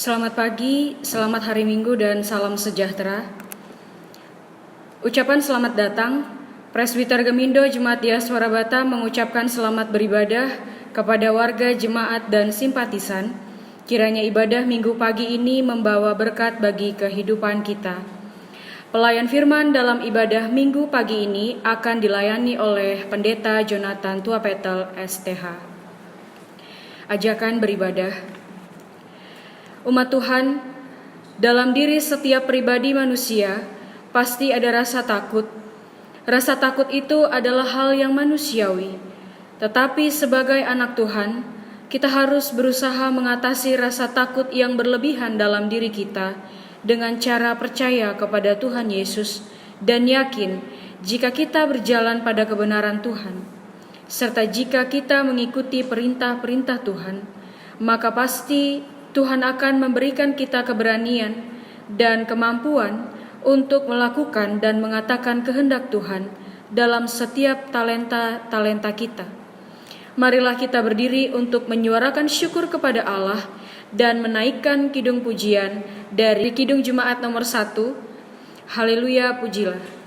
Selamat pagi, selamat hari Minggu, dan salam sejahtera. Ucapan selamat datang. Presbiter Gemindo Jemaat Diaspora Batam mengucapkan selamat beribadah kepada warga, jemaat, dan simpatisan. Kiranya ibadah Minggu pagi ini membawa berkat bagi kehidupan kita. Pelayan firman dalam ibadah Minggu pagi ini akan dilayani oleh Pendeta Jonathan Tuapetel, STH. Ajakan beribadah. Umat Tuhan, dalam diri setiap pribadi manusia pasti ada rasa takut. Rasa takut itu adalah hal yang manusiawi. Tetapi sebagai anak Tuhan, kita harus berusaha mengatasi rasa takut yang berlebihan dalam diri kita dengan cara percaya kepada Tuhan Yesus dan yakin jika kita berjalan pada kebenaran Tuhan, serta jika kita mengikuti perintah-perintah Tuhan, maka pasti Tuhan akan memberikan kita keberanian dan kemampuan untuk melakukan dan mengatakan kehendak Tuhan dalam setiap talenta kita. Marilah kita berdiri untuk menyuarakan syukur kepada Allah dan menaikkan kidung pujian dari Kidung Jemaat nomor 1. Haleluya, pujilah.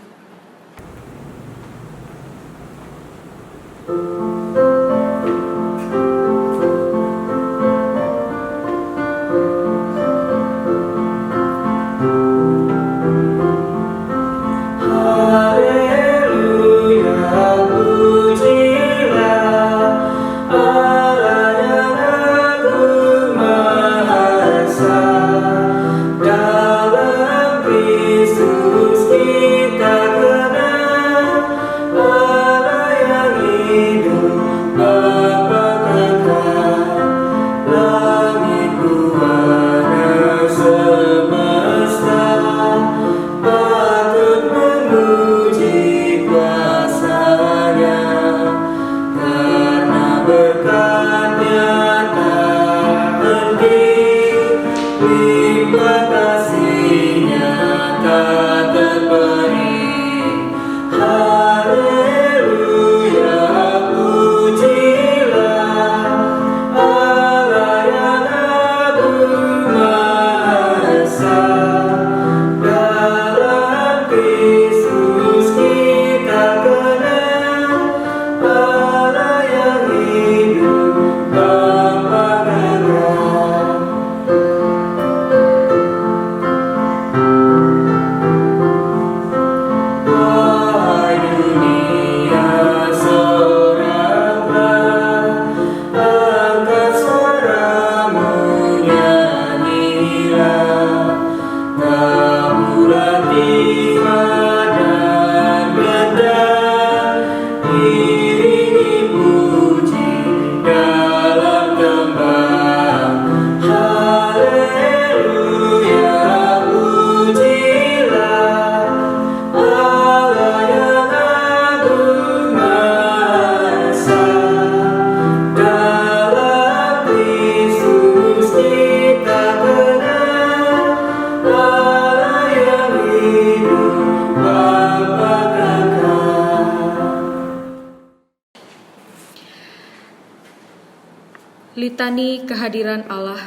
Litani kehadiran Allah.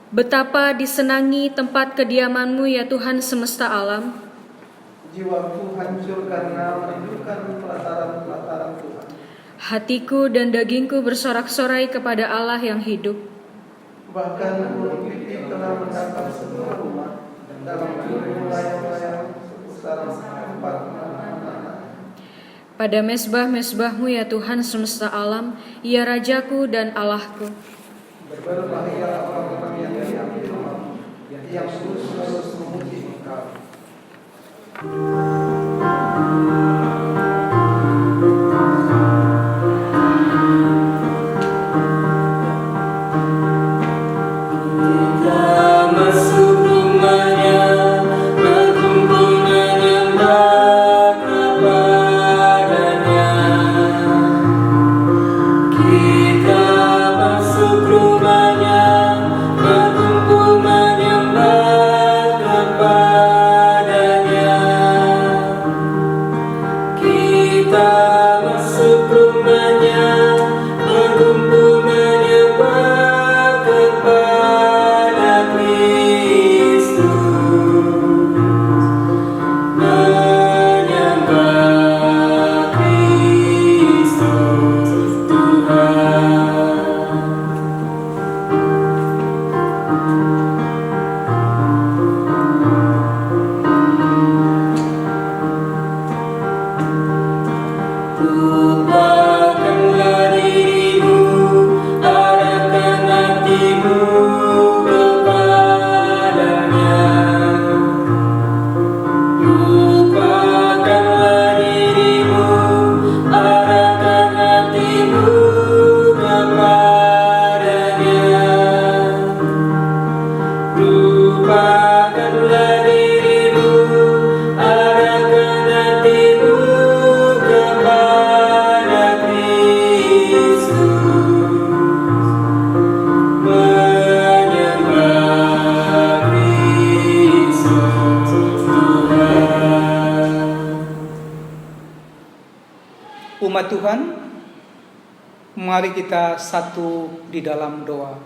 Betapa disenangi tempat kediaman-Mu ya Tuhan semesta alam. Jiwaku hancur karena merindukan pelataran-pelataran Tuhan. Hatiku dan dagingku bersorak-sorai kepada Allah yang hidup. Bahkan burung pipit telah mendapat sebuah rumah dalam tubuh layang-layang seputar tempat mana-mana. Pada mesbah-mesbah-Mu ya Tuhan semesta alam, ya Rajaku dan Allahku. Berbahagia orang-orang yang diam di rumah, yang terus memuji Engkau. Berkumpul menyembah kepadanya. umat Tuhan, mari kita satu di dalam doa.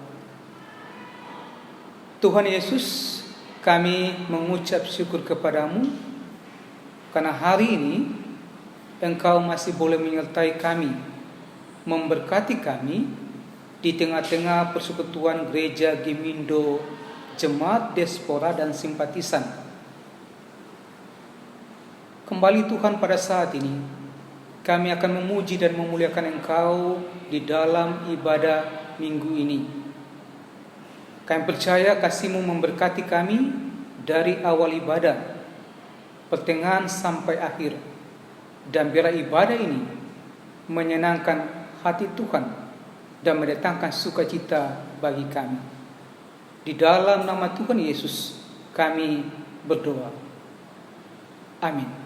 Tuhan Yesus, kami mengucap syukur kepadamu karena hari ini Engkau masih boleh menyertai kami, memberkati kami di tengah-tengah persekutuan gereja Gemindo, jemaat diaspora dan simpatisan. Kembali Tuhan, pada saat ini kami akan memuji dan memuliakan Engkau di dalam ibadah minggu ini. Kami percaya kasih-Mu memberkati kami dari awal ibadah, pertengahan sampai akhir. Dan biarlah ibadah ini menyenangkan hati Tuhan dan mendatangkan sukacita bagi kami. Di dalam nama Tuhan Yesus kami berdoa. Amin.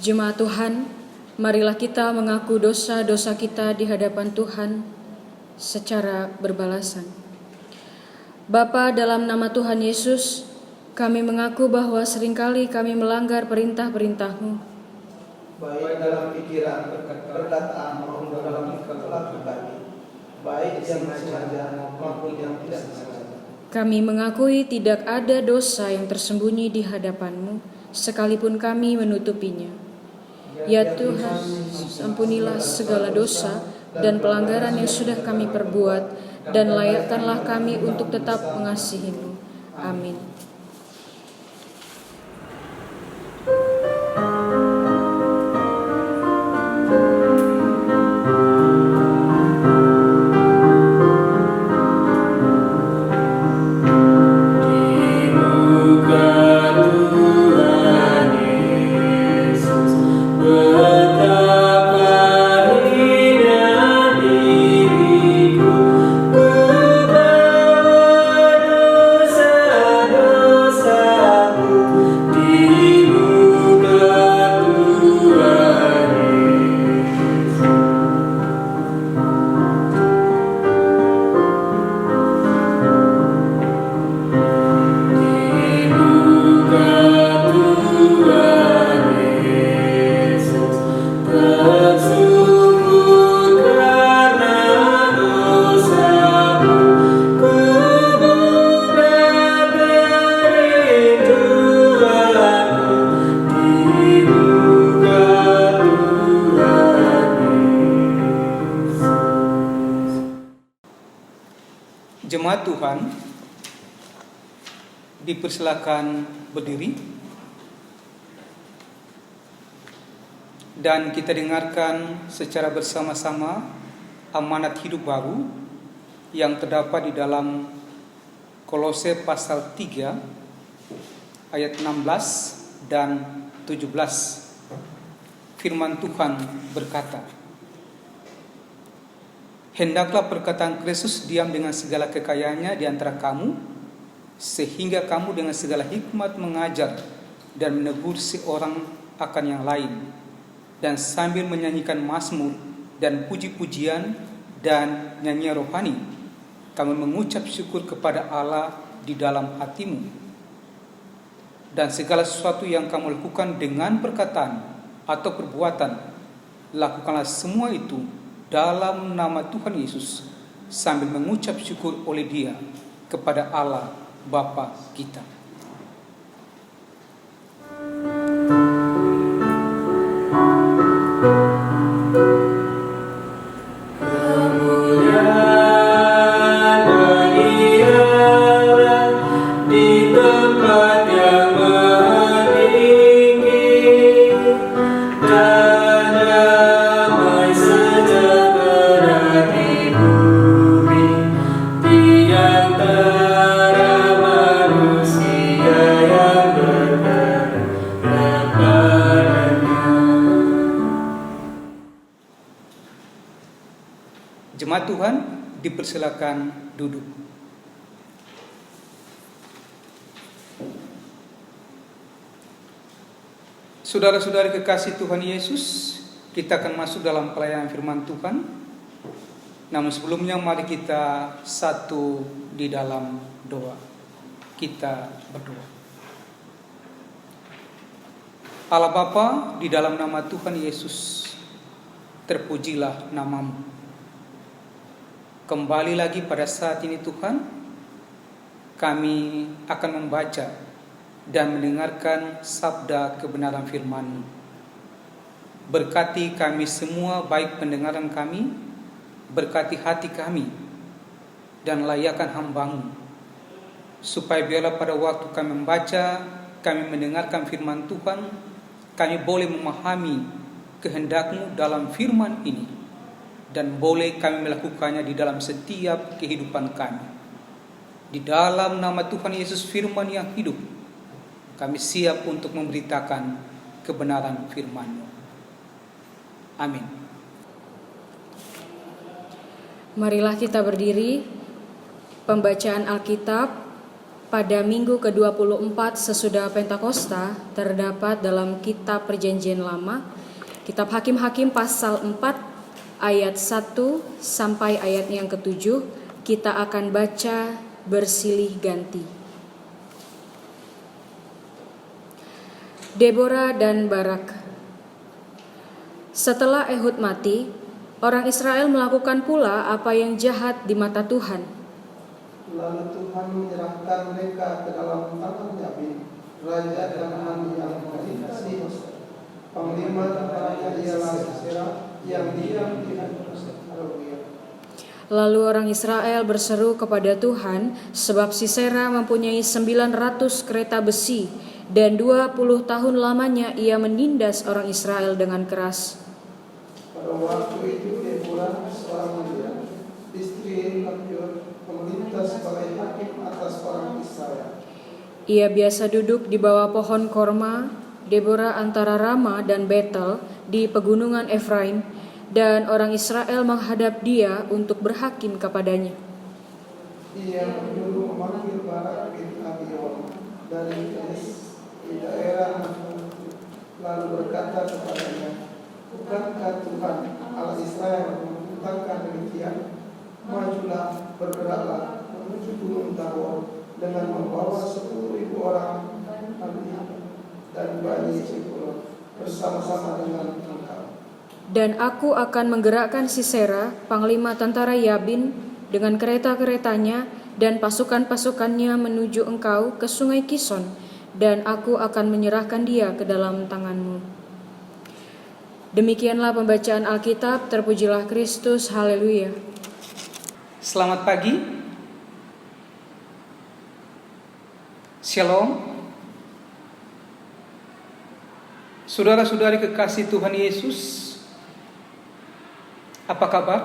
Jemaat Tuhan, marilah kita mengaku dosa-dosa kita di hadapan Tuhan secara berbalasan. Bapa, dalam nama Tuhan Yesus, kami mengaku bahwa seringkali kami melanggar perintah-perintah-Mu. Baik dalam pikiran, perkataan maupun dalam perilaku kami, baik yang sengaja maupun yang tidak sengaja. Kami mengakui tidak ada dosa yang tersembunyi di hadapan-Mu, sekalipun kami menutupinya. Ya Tuhan, ampunilah segala dosa dan pelanggaran yang sudah kami perbuat, dan layakkanlah kami untuk tetap mengasihi-Mu. Amin. Dosa Jemaat Tuhan, dipersilakan berdiri dan kita dengarkan secara bersama-sama amanat hidup baru yang terdapat di dalam Kolose pasal 3 ayat 16 dan 17. Firman Tuhan berkata, "Hendaklah perkataan Kristus diam dengan segala kekayaannya di antara kamu, sehingga kamu dengan segala hikmat mengajar dan menegur seorang akan yang lain, dan sambil menyanyikan mazmur dan puji-pujian dan nyanyian rohani, kamu mengucap syukur kepada Allah di dalam hatimu. Dan segala sesuatu yang kamu lakukan dengan perkataan atau perbuatan, lakukanlah semua itu dalam nama Tuhan Yesus, sambil mengucap syukur oleh Dia kepada Allah Bapa kita." Jemaat Tuhan, dipersilakan duduk. Saudara-saudari kekasih Tuhan Yesus, kita akan masuk dalam pelayanan firman Tuhan. Namun sebelumnya mari kita satu di dalam doa. Kita berdoa. Allah Bapa, di dalam nama Tuhan Yesus, terpujilah nama-Mu. Kembali lagi pada saat ini Tuhan, kami akan membaca dan mendengarkan sabda kebenaran firman-Mu. Berkati kami semua, baik pendengaran kami, berkati hati kami, dan layakkan hamba-Mu, supaya biarlah pada waktu kami membaca, kami mendengarkan firman Tuhan, kami boleh memahami kehendak-Mu dalam firman ini, dan boleh kami melakukannya di dalam setiap kehidupan kami. Di dalam nama Tuhan Yesus firman yang hidup, kami siap untuk memberitakan kebenaran firman-Mu. Amin. Marilah kita berdiri. Pembacaan Alkitab pada minggu ke-24 sesudah Pentakosta terdapat dalam kitab Perjanjian Lama, kitab Hakim-Hakim pasal 4 ayat 1 sampai ayat yang ke-7. Kita akan baca bersilih ganti. Deborah dan Barak. Setelah Ehud mati, orang Israel melakukan pula apa yang jahat di mata Tuhan. Lalu Tuhan menyerahkan mereka ke dalam tangan Yabin, raja Kanaan yang dikasih. Panglima tentaranya ialah Sisera, yang diam di Arabia. Lalu orang Israel berseru kepada Tuhan, sebab Sisera mempunyai 900 kereta besi, dan 20 tahun lamanya ia menindas orang Israel dengan keras. Pada waktu itu Deborah, seorang wanita, istri Lapiot, memerintah sebagai hakim atas orang Israel. Ia biasa duduk di bawah pohon korma, Deborah antara Rama dan Betel di pegunungan Efraim, dan orang Israel menghadap dia untuk berhakim kepadanya. Ia menyuruh memanggil Barak bin Abion dari Kedes di daerah Nahum, lalu berkata kepadanya, "Bukankah Tuhan Allah Israel memerintahkan demikian? Majulah, bergeraklah menuju gunung Tabor dengan membawa 10.000 orang dan Bani Zebulun bersama-sama dengan engkau. Dan aku akan menggerakkan Sisera, panglima tentara Yabin, dengan kereta-keretanya dan pasukan-pasukannya menuju engkau ke sungai Kison, dan aku akan menyerahkan dia ke dalam tanganmu." Demikianlah pembacaan Alkitab. Terpujilah Kristus. Haleluya. Selamat pagi. Shalom. Saudara-saudari kekasih Tuhan Yesus, apa kabar?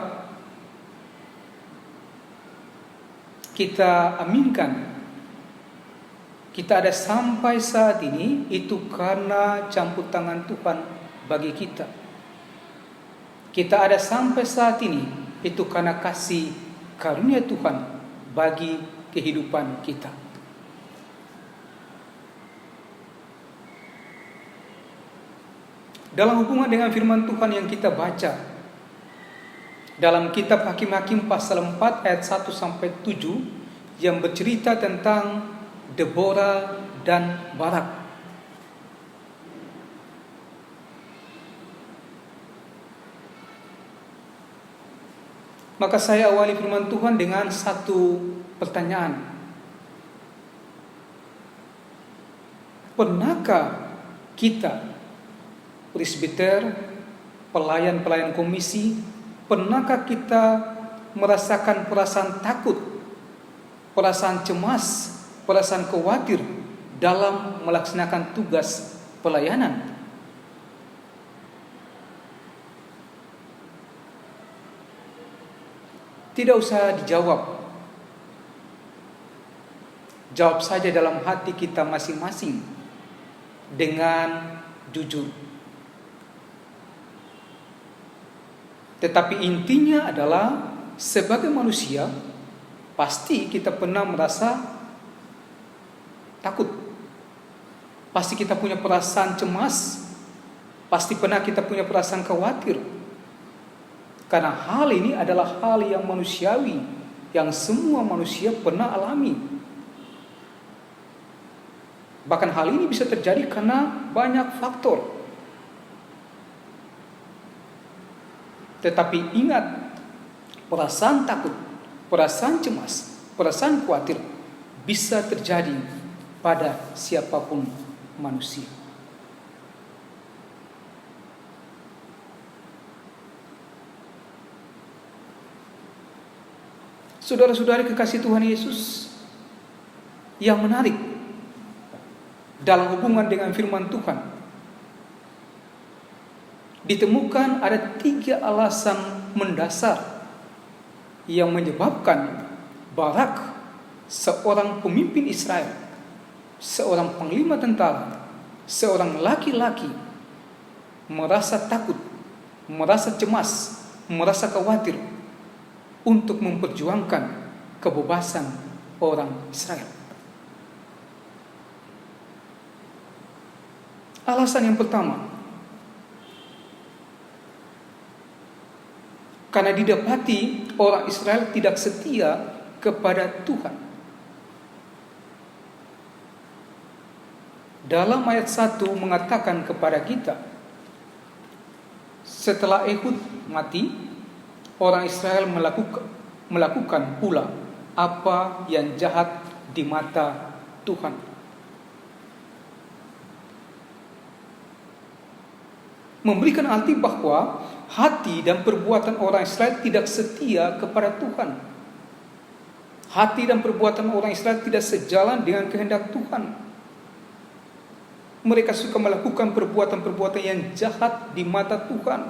Kita aminkan, kita ada sampai saat ini itu karena campur tangan Tuhan bagi kita. Kita ada sampai saat ini itu karena kasih karunia Tuhan bagi kehidupan kita. Dalam hubungan dengan firman Tuhan yang kita baca dalam kitab Hakim-Hakim pasal 4 ayat 1 sampai 7 yang bercerita tentang Deborah dan Barak. Maka saya awali firman Tuhan dengan satu pertanyaan. Pernahkah kita presbiter, pelayan-pelayan komisi, pernahkah kita merasakan perasaan takut, perasaan cemas, perasaan khawatir dalam melaksanakan tugas pelayanan? Tidak usah dijawab. Jawab saja dalam hati kita masing-masing dengan jujur. Tetapi intinya adalah sebagai manusia pasti kita pernah merasa takut. Pasti kita punya perasaan cemas. Pasti pernah kita punya perasaan khawatir. Karena hal ini adalah hal yang manusiawi, yang semua manusia pernah alami. Bahkan hal ini bisa terjadi karena banyak faktor. Tetapi ingat, perasaan takut, perasaan cemas, perasaan khawatir bisa terjadi pada siapapun manusia. Saudara-saudari kekasih Tuhan Yesus, yang menarik dalam hubungan dengan firman Tuhan, ditemukan ada 3 alasan mendasar yang menyebabkan Barak, seorang pemimpin Israel, seorang panglima tentara, seorang laki-laki, merasa takut, merasa cemas, merasa khawatir untuk memperjuangkan kebebasan orang Israel. Alasan yang pertama, karena didapati orang Israel tidak setia kepada Tuhan. Dalam ayat 1 mengatakan kepada kita, setelah Ehud mati, orang Israel melakukan pula apa yang jahat di mata Tuhan. Memberikan arti bahwa hati dan perbuatan orang Israel tidak setia kepada Tuhan. Hati dan perbuatan orang Israel tidak sejalan dengan kehendak Tuhan. Mereka suka melakukan perbuatan-perbuatan yang jahat di mata Tuhan.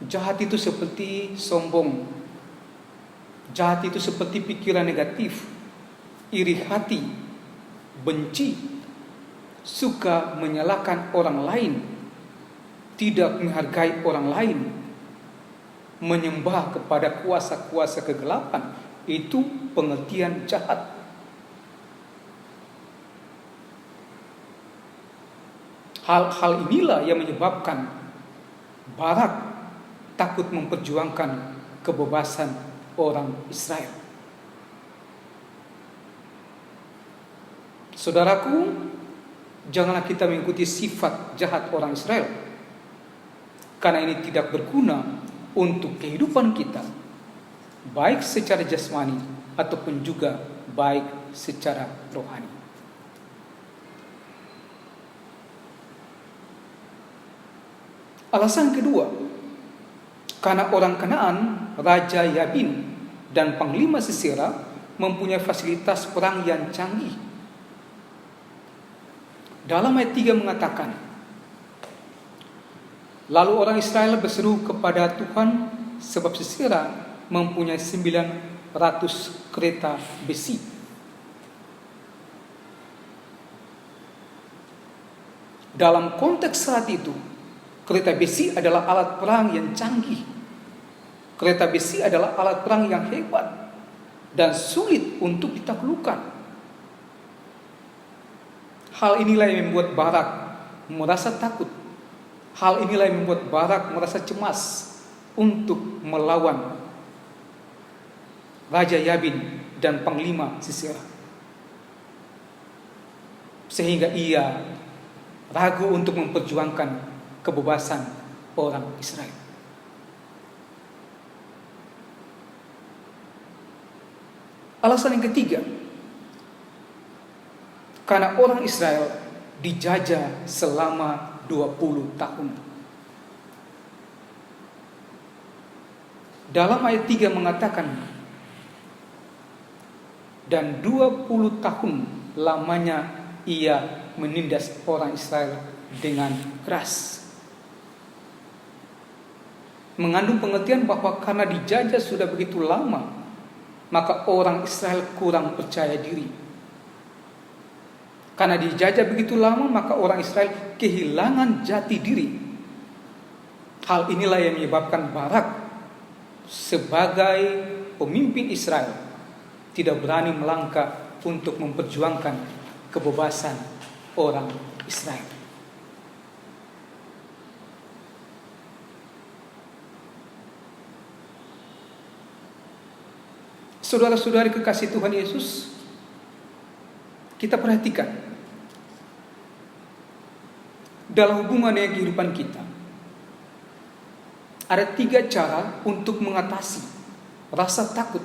Jahat itu seperti sombong. Jahat itu seperti pikiran negatif, iri hati, benci, suka menyalahkan orang lain, tidak menghargai orang lain, menyembah kepada kuasa-kuasa kegelapan. Itu pengertian jahat. Hal-hal inilah yang menyebabkan Barak takut memperjuangkan kebebasan orang Israel. Saudaraku, janganlah kita mengikuti sifat jahat orang Israel, karena ini tidak berguna untuk kehidupan kita, baik secara jasmani ataupun juga baik secara rohani. Alasan kedua, karena orang Kanaan, Raja Yabin dan Panglima Sisera mempunyai fasilitas perang yang canggih. Dalam ayat 3 mengatakan, lalu orang Israel berseru kepada Tuhan sebab Sisera mempunyai 900 kereta besi. Dalam konteks saat itu, kereta besi adalah alat perang yang canggih. Kereta besi adalah alat perang yang hebat dan sulit untuk ditaklukkan. Hal inilah yang membuat Barak merasa takut. Hal inilah yang membuat Barak merasa cemas untuk melawan Raja Yabin dan Panglima Sisera. Sehingga ia ragu untuk memperjuangkan kebebasan orang Israel. Alasan yang ketiga, karena orang Israel dijajah selama 20 tahun. Dalam ayat 3 mengatakan, dan 20 tahun lamanya ia menindas orang Israel dengan keras. Mengandung pengertian bahwa karena dijajah sudah begitu lama, maka orang Israel kurang percaya diri. Karena dijajah begitu lama, maka orang Israel kehilangan jati diri. Hal inilah yang menyebabkan Barak sebagai pemimpin Israel tidak berani melangkah untuk memperjuangkan kebebasan orang Israel. Saudara-saudari kekasih Tuhan Yesus, kita perhatikan dalam hubungan dengan kehidupan kita, ada 3 cara untuk mengatasi rasa takut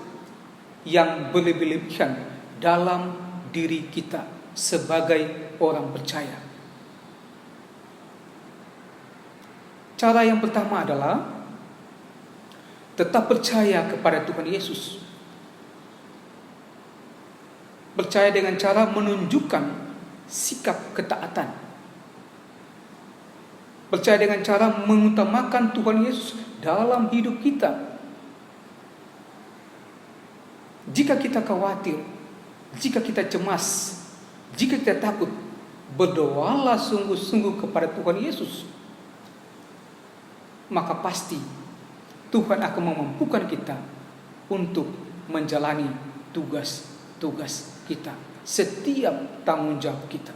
yang berlebih-lebihan dalam diri kita sebagai orang percaya. Cara yang pertama adalah tetap percaya kepada Tuhan Yesus. Percaya dengan cara menunjukkan sikap ketaatan. Percaya dengan cara mengutamakan Tuhan Yesus dalam hidup kita. Jika kita khawatir, jika kita cemas, jika kita takut, berdoalah sungguh-sungguh kepada Tuhan Yesus. Maka pasti Tuhan akan memampukan kita untuk menjalani tugas-tugas kita, setiap tanggung jawab kita.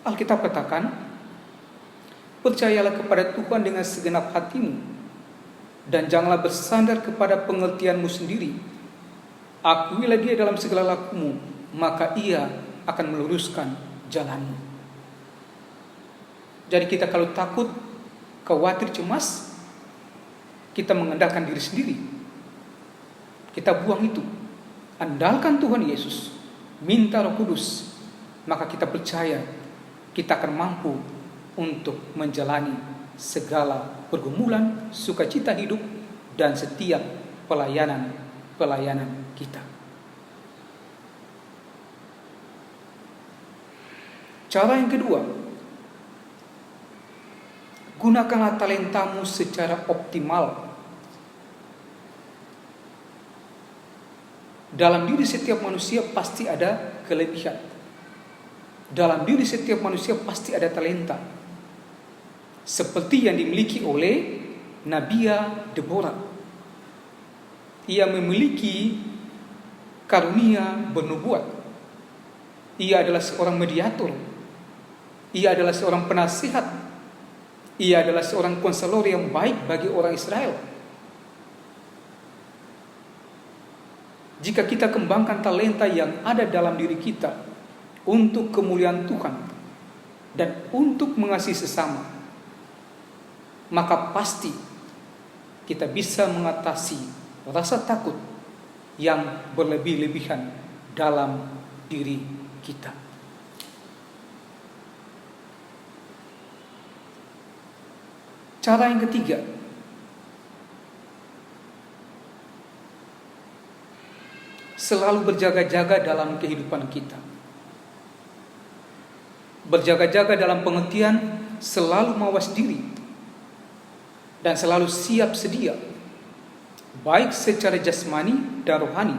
Alkitab katakan, percayalah kepada Tuhan dengan segenap hatimu, dan janganlah bersandar kepada pengertianmu sendiri. Akuilah Dia dalam segala lakumu, maka Ia akan meluruskan jalanmu. Jadi kita kalau takut, khawatir, cemas, kita mengandalkan diri sendiri. Kita buang itu. Andalkan Tuhan Yesus. Minta Roh Kudus. Maka kita percaya kita akan mampu untuk menjalani segala pergumulan, sukacita hidup, dan setiap pelayanan kita. Cara yang kedua, gunakanlah talentamu secara optimal. Dalam diri setiap manusia pasti ada kelebihan. Dalam diri setiap manusia pasti ada talenta. Seperti yang dimiliki oleh Nabia Deborah. Ia memiliki karunia bernubuat. Ia adalah seorang mediator. Ia adalah seorang penasihat. Ia adalah seorang konselor yang baik bagi orang Israel. Jika kita kembangkan talenta yang ada dalam diri kita untuk kemuliaan Tuhan dan untuk mengasihi sesama, maka pasti kita bisa mengatasi rasa takut yang berlebih-lebihan dalam diri kita. Cara yang ketiga, selalu berjaga-jaga dalam kehidupan kita. Berjaga-jaga dalam pengertian selalu mawas diri dan selalu siap sedia, baik secara jasmani dan rohani,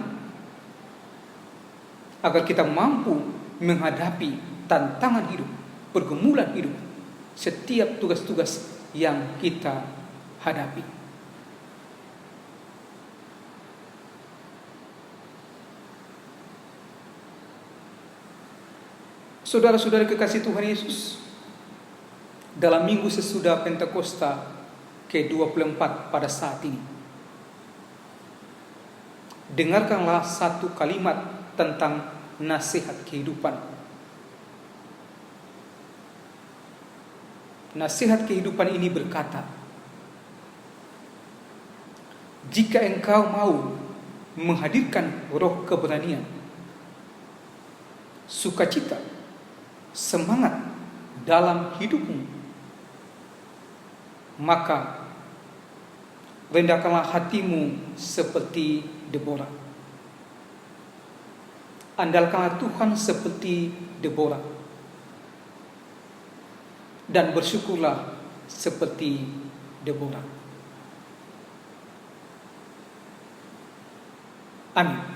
agar kita mampu menghadapi tantangan hidup, pergumulan hidup, setiap tugas-tugas yang kita hadapi. Saudara-saudara kekasih Tuhan Yesus, dalam minggu sesudah Pentakosta ke-24 pada saat ini, dengarkanlah satu kalimat tentang nasihat kehidupan. Nasihat kehidupan ini berkata, jika engkau mau menghadirkan roh keberanian, sukacita, semangat dalam hidupmu, maka rendahkanlah hatimu seperti Deborah. Andalkanlah Tuhan seperti Deborah, dan bersyukurlah seperti Deborah. Amin.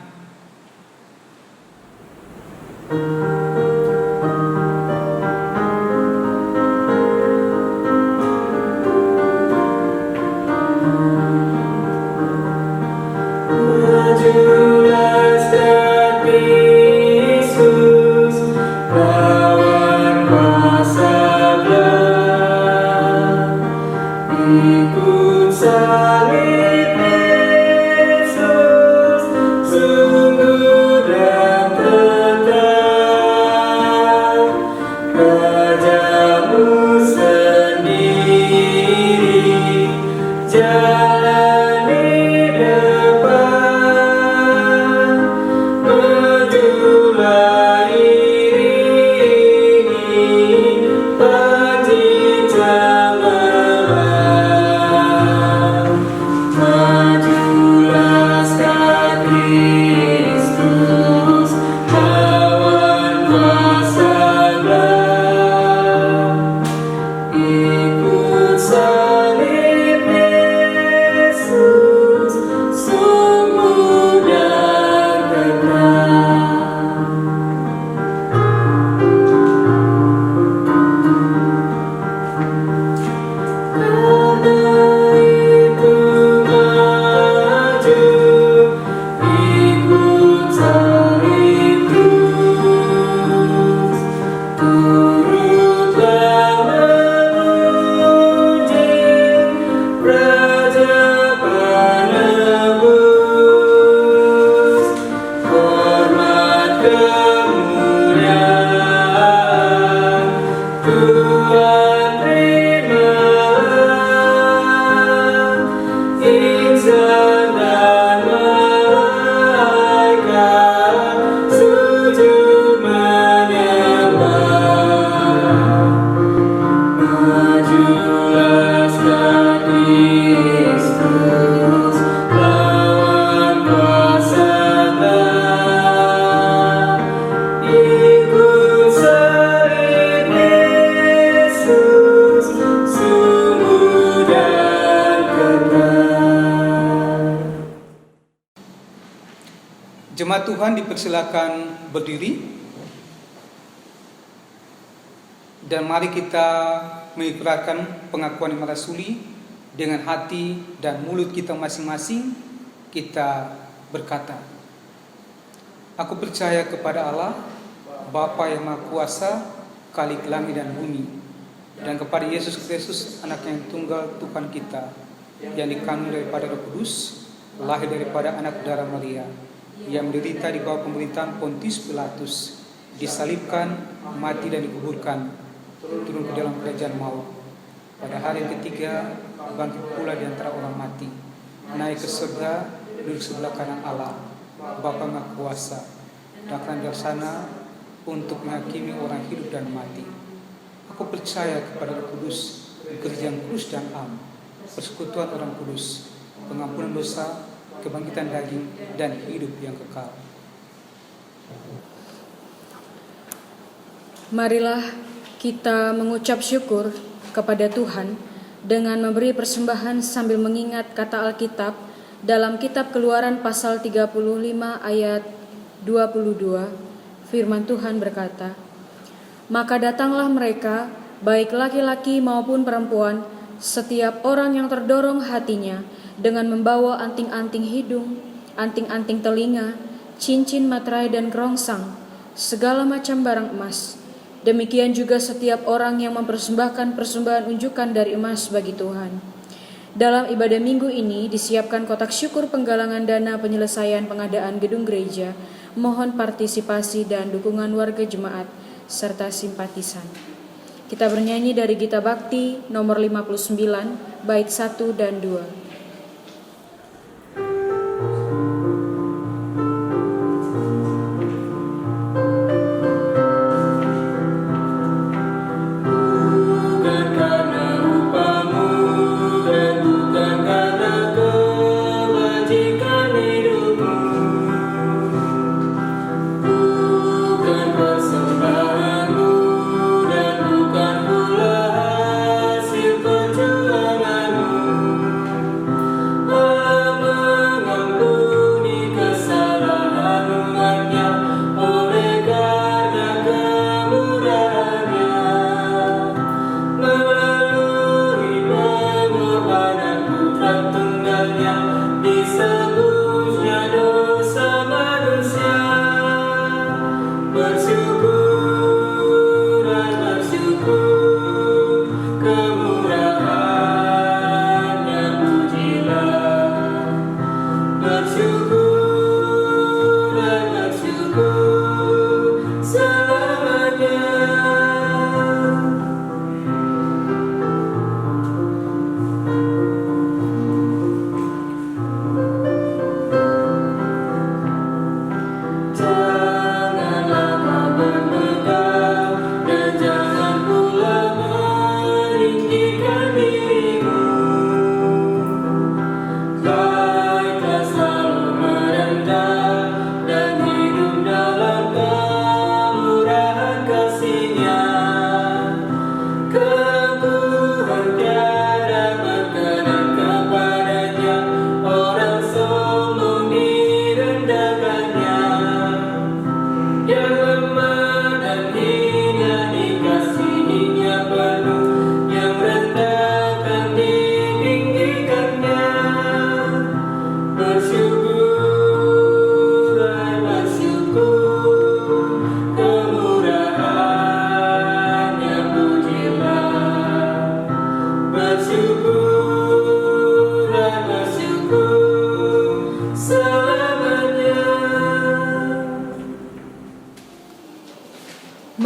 Jemaat Tuhan dipersilakan berdiri, dan mari kita mengikrarkan pengakuan iman rasuli dengan hati dan mulut kita masing-masing. Kita berkata, aku percaya kepada Allah, Bapa yang Maha Kuasa, Khalik langit dan bumi, dan kepada Yesus Kristus, Anak yang tunggal Tuhan kita, yang dikandung daripada Roh Kudus, lahir daripada anak darah Maria, yang menderita di bawah pemerintahan Pontius Pilatus, disalibkan, mati dan dikuburkan, turun ke dalam kerajaan maut. Pada hari ketiga bangkit pula di antara orang mati, naik ke surga, duduk sebelah kanan Allah, Bapa Maha Kuasa, dan akan dari sana untuk menghakimi orang hidup dan mati. Aku percaya kepada Roh Kudus, kerjaan kudus dan am, persekutuan orang kudus, pengampunan dosa, kebangkitan daging, dan hidup yang kekal. Marilah kita mengucap syukur kepada Tuhan dengan memberi persembahan sambil mengingat kata Alkitab dalam kitab Keluaran pasal 35 ayat 22. Firman Tuhan berkata, "Maka datanglah mereka, baik laki-laki maupun perempuan, setiap orang yang terdorong hatinya, dengan membawa anting-anting hidung, anting-anting telinga, cincin materai dan kerongsang, segala macam barang emas. Demikian juga setiap orang yang mempersembahkan persembahan unjukan dari emas bagi Tuhan." Dalam ibadah minggu ini disiapkan kotak syukur penggalangan dana penyelesaian pengadaan gedung gereja. Mohon partisipasi dan dukungan warga jemaat serta simpatisan. Kita bernyanyi dari Gita Bakti nomor 59, bait 1 dan 2.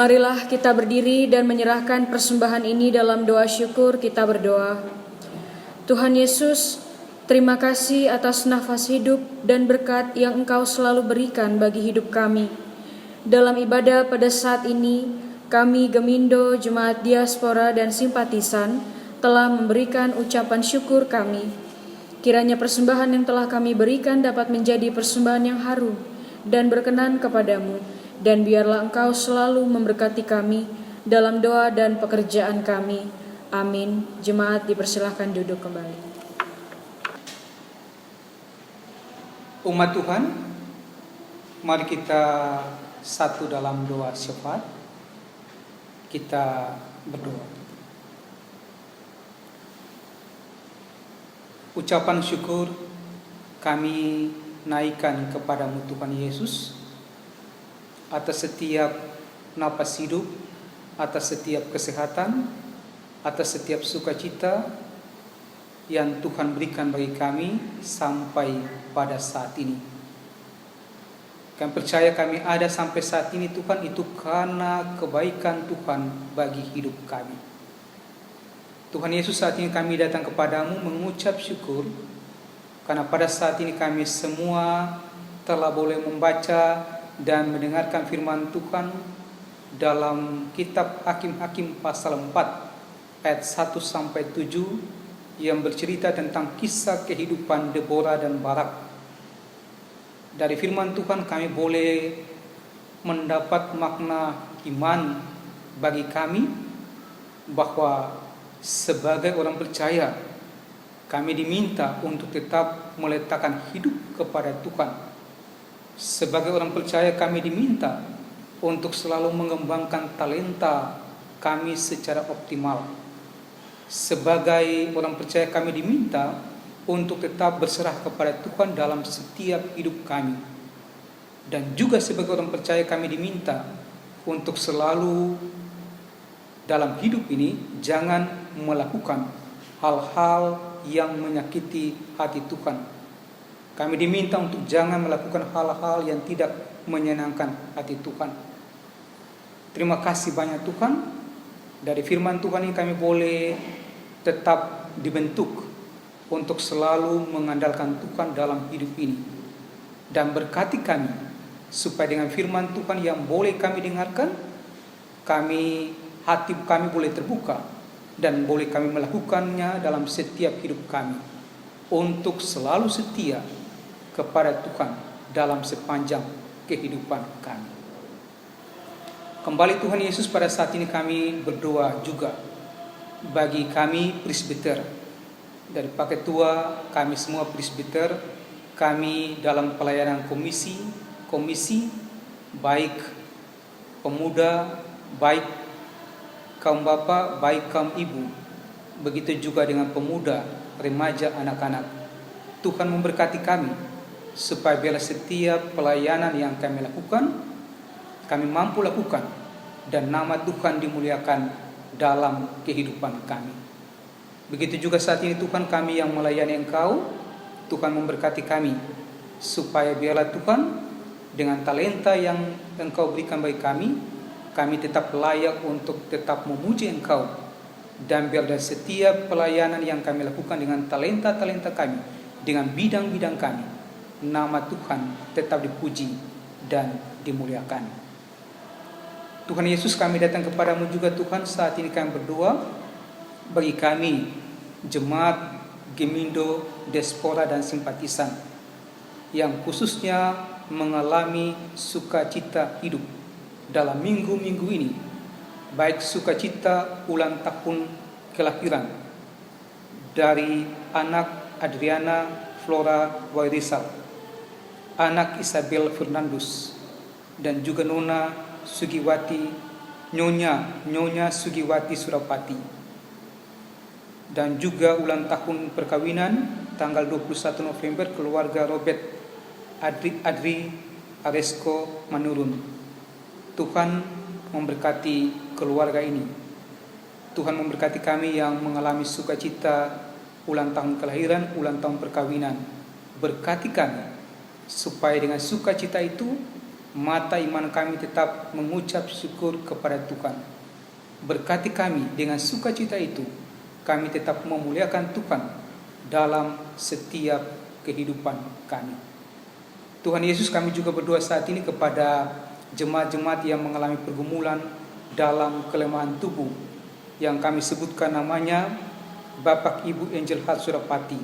Marilah kita berdiri dan menyerahkan persembahan ini dalam doa syukur. Kita berdoa. Tuhan Yesus, terima kasih atas nafas hidup dan berkat yang Engkau selalu berikan bagi hidup kami. Dalam ibadah pada saat ini, kami Gemindo, Jemaat Diaspora dan Simpatisan telah memberikan ucapan syukur kami. Kiranya persembahan yang telah kami berikan dapat menjadi persembahan yang harum dan berkenan kepadamu. Dan biarlah Engkau selalu memberkati kami dalam doa dan pekerjaan kami. Amin. Jemaat dipersilahkan duduk kembali. Umat Tuhan, mari kita satu dalam doa syafaat. Kita berdoa. Ucapan syukur kami naikkan kepadamu Tuhan Yesus, atas setiap napas hidup, atas setiap kesehatan, atas setiap sukacita yang Tuhan berikan bagi kami sampai pada saat ini. Kami percaya kami ada sampai saat ini Tuhan, itu karena kebaikan Tuhan bagi hidup kami. Tuhan Yesus, saat ini kami datang kepadamu mengucap syukur karena pada saat ini kami semua telah boleh membaca dan mendengarkan firman Tuhan dalam kitab Hakim-Hakim pasal 4 ayat 1-7 yang bercerita tentang kisah kehidupan Deborah dan Barak Dari firman Tuhan kami boleh mendapat makna iman bagi kami bahwa sebagai orang percaya kami diminta untuk tetap meletakkan hidup kepada Tuhan. Sebagai orang percaya kami diminta untuk selalu mengembangkan talenta kami secara optimal. Sebagai orang percaya kami diminta untuk tetap berserah kepada Tuhan dalam setiap hidup kami. Dan juga sebagai orang percaya kami diminta untuk selalu dalam hidup ini jangan melakukan hal-hal yang menyakiti hati Tuhan. Kami diminta untuk jangan melakukan hal-hal yang tidak menyenangkan hati Tuhan. Terima kasih banyak Tuhan. Dari firman Tuhan ini kami boleh tetap dibentuk untuk selalu mengandalkan Tuhan dalam hidup ini. Dan berkati kami supaya dengan firman Tuhan yang boleh kami dengarkan, hati kami boleh terbuka dan boleh kami melakukannya dalam setiap hidup kami untuk selalu setia kepada Tuhan dalam sepanjang kehidupan kami. Kembali Tuhan Yesus, pada saat ini kami berdoa juga bagi kami presbiter, dari paket tua kami semua presbiter, kami dalam pelayanan komisi baik pemuda, baik kaum bapak, baik kaum ibu, begitu juga dengan pemuda, remaja, anak-anak. Tuhan memberkati kami supaya bila setiap pelayanan yang kami lakukan, kami mampu lakukan dan nama Tuhan dimuliakan dalam kehidupan kami. Begitu juga saat ini Tuhan, kami yang melayani Engkau, Tuhan memberkati kami supaya biarlah Tuhan dengan talenta yang Engkau berikan bagi kami tetap layak untuk tetap memuji Engkau. Dan biar dari setiap pelayanan yang kami lakukan dengan talenta-talenta kami, dengan bidang-bidang kami, nama Tuhan tetap dipuji dan dimuliakan. Tuhan Yesus, kami datang kepadamu juga Tuhan, saat ini kami berdoa bagi kami jemaat Gemindo, Diaspora dan Simpatisan yang khususnya mengalami sukacita hidup dalam minggu-minggu ini, baik sukacita ulang tahun kelahiran dari anak Adriana Flora Wairisal, anak Isabel Fernandus, dan juga Nona Sugiwati, Nyonya Sugiwati Surapati, dan juga ulang tahun perkawinan tanggal 21 November keluarga Robert Adri Aresko Manurun. Tuhan memberkati keluarga ini. Tuhan memberkati kami yang mengalami sukacita ulang tahun kelahiran, ulang tahun perkawinan. Berkati kami supaya dengan sukacita itu mata iman kami tetap mengucap syukur kepada Tuhan. Berkati kami dengan sukacita itu kami tetap memuliakan Tuhan dalam setiap kehidupan kami. Tuhan Yesus, kami juga berdoa saat ini kepada jemaat-jemaat yang mengalami pergumulan dalam kelemahan tubuh, yang kami sebutkan namanya Bapak Ibu Angel Hat Surapati,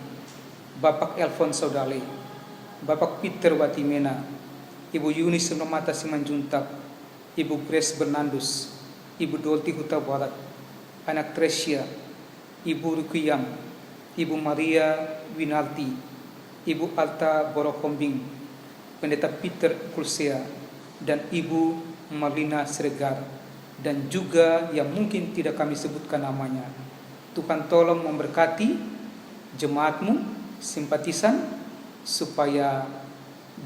Bapak Elfon Saudale, Bapak Peter Watimena, Ibu Yunis Mata Simanjuntak, Ibu Grace Bernandus, Ibu Dolti Huta Barat, Anak Tresia, Ibu Rukiyam, Ibu Maria Winarti, Ibu Alta Borokombing, Pendeta Peter Kulsea, dan Ibu Marlina Sregar, dan juga yang mungkin tidak kami sebutkan namanya. Tuhan tolong memberkati jemaatmu, simpatisan, supaya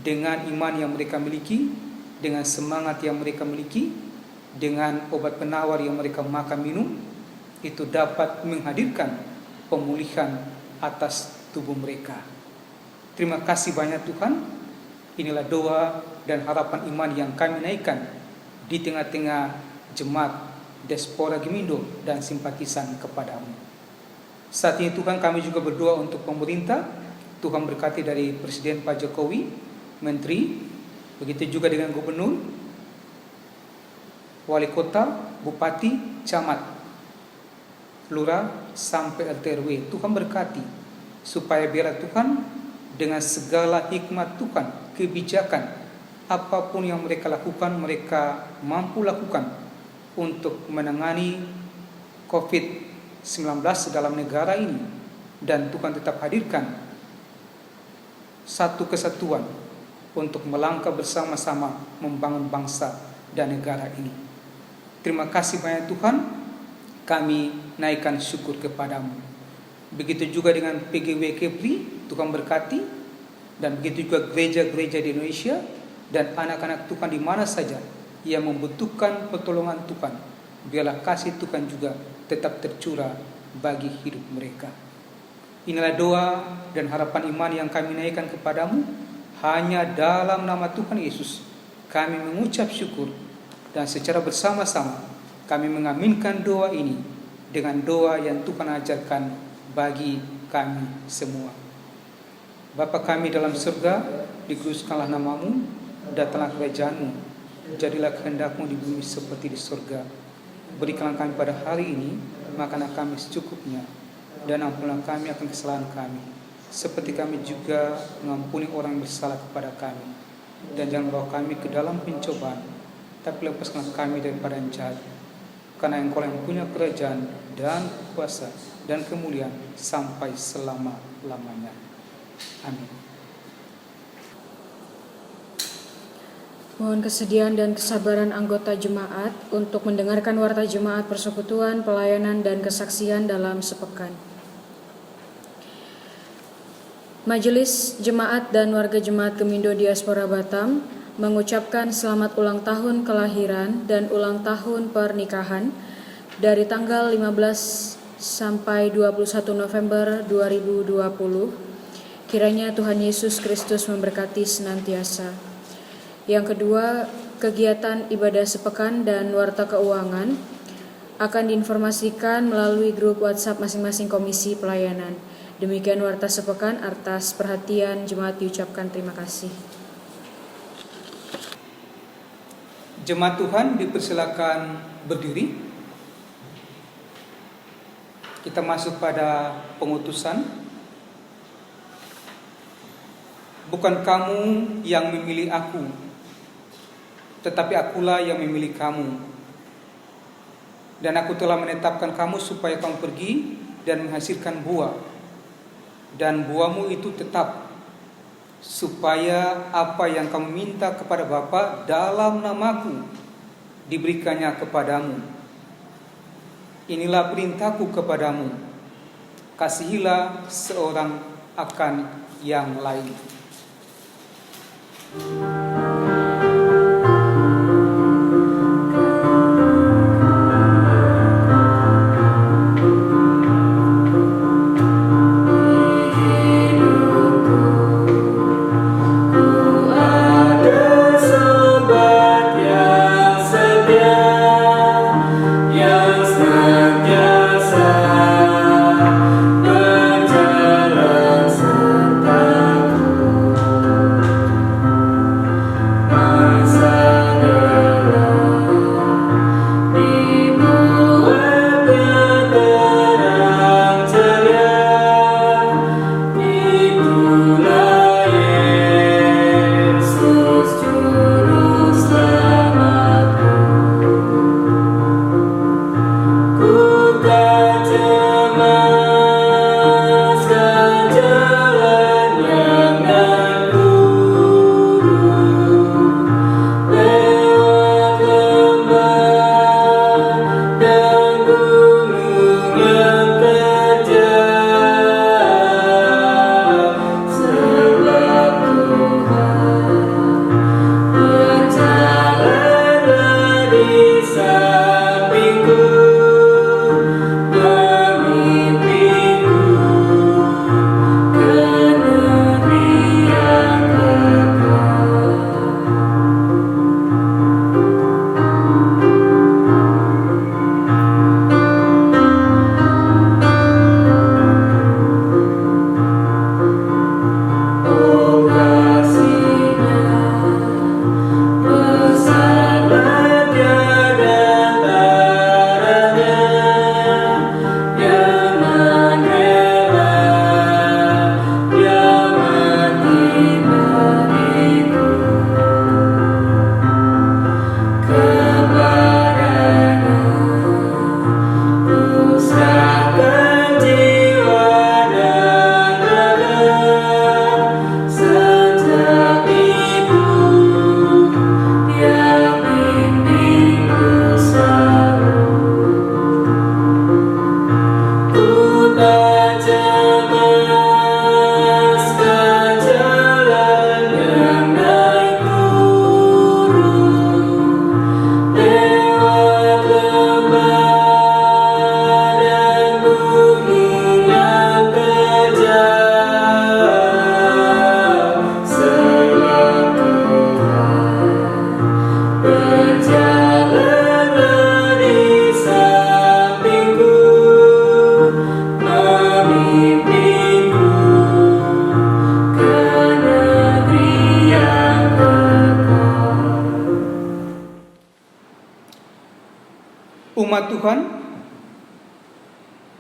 dengan iman yang mereka miliki, dengan semangat yang mereka miliki, dengan obat penawar yang mereka makan minum, itu dapat menghadirkan pemulihan atas tubuh mereka. Terima kasih banyak Tuhan. Inilah doa dan harapan iman yang kami naikkan di tengah-tengah jemaat Diaspora Gemindo dan simpatisan kepadamu. Saat ini Tuhan, kami juga berdoa untuk pemerintah. Tuhan berkati dari Presiden Pak Jokowi, Menteri, begitu juga dengan Gubernur, Wali Kota, Bupati, Camat, Lurah, sampai RT RW. Tuhan berkati supaya biarlah Tuhan dengan segala hikmat Tuhan kebijakan apapun yang mereka lakukan, mereka mampu lakukan untuk menangani COVID-19 dalam negara ini. Dan Tuhan tetap hadirkan satu kesatuan untuk melangkah bersama-sama membangun bangsa dan negara ini. Terima kasih banyak Tuhan, kami naikkan syukur kepadamu. Begitu juga dengan PGW Kepri, Tuhan berkati, dan begitu juga gereja-gereja di Indonesia dan anak-anak Tuhan di mana saja yang membutuhkan pertolongan Tuhan. Biarlah kasih Tuhan juga tetap tercurah bagi hidup mereka. Inilah doa dan harapan iman yang kami naikkan kepadamu. Hanya dalam nama Tuhan Yesus kami mengucap syukur, dan secara bersama-sama kami mengaminkan doa ini dengan doa yang Tuhan ajarkan bagi kami semua. Bapa kami dalam surga, dikuduskanlah namamu, datanglah kerajaanmu, jadilah kehendakmu di bumi seperti di surga. Berikanlah kami pada hari ini makanan kami secukupnya, dan ampunilah kami akan kesalahan kami, seperti kami juga mengampuni orang yang bersalah kepada kami. Dan jangan bawa kami ke dalam pencobaan, tapi lepaskanlah kami daripada yang jahat. Karena Engkau yang punya kerajaan dan kuasa dan kemuliaan sampai selama-lamanya. Amin. Mohon kesediaan dan kesabaran anggota jemaat untuk mendengarkan warta jemaat persekutuan, pelayanan, dan kesaksian dalam sepekan. Majelis Jemaat dan Warga Jemaat Gemindo Diaspora Batam mengucapkan selamat ulang tahun kelahiran dan ulang tahun pernikahan dari tanggal 15 sampai 21 November 2020. Kiranya Tuhan Yesus Kristus memberkati senantiasa. Yang kedua, kegiatan ibadah sepekan dan warta keuangan akan diinformasikan melalui grup WhatsApp masing-masing komisi pelayanan. Demikian warta sepekan, atas perhatian jemaat diucapkan terima kasih. Jemaat Tuhan dipersilakan berdiri. Kita masuk pada pengutusan. Bukan kamu yang memilih aku, tetapi akulah yang memilih kamu. Dan aku telah menetapkan kamu supaya kamu pergi dan menghasilkan buah, dan buahmu itu tetap, supaya apa yang kamu minta kepada Bapa dalam namaku diberikannya kepadamu. Inilah perintahku kepadamu, kasihilah seorang akan yang lain. umat Tuhan,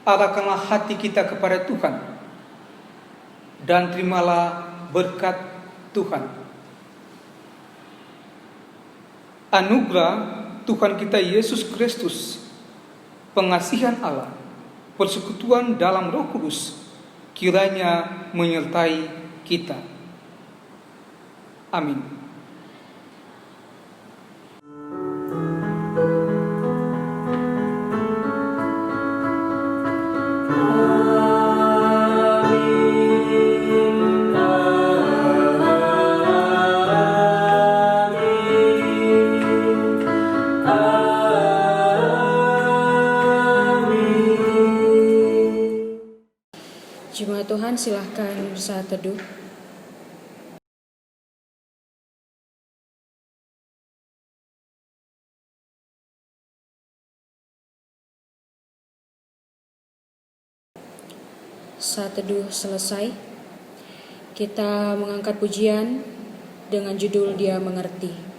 arahkanlah hati kita kepada Tuhan dan terimalah berkat Tuhan. Anugerah Tuhan kita Yesus Kristus, pengasihan Allah, persekutuan dalam Roh Kudus kiranya menyertai kita. Amin. Jemaat Tuhan, silahkan bersaat teduh. Saat teduh selesai, kita mengangkat pujian dengan judul Dia Mengerti.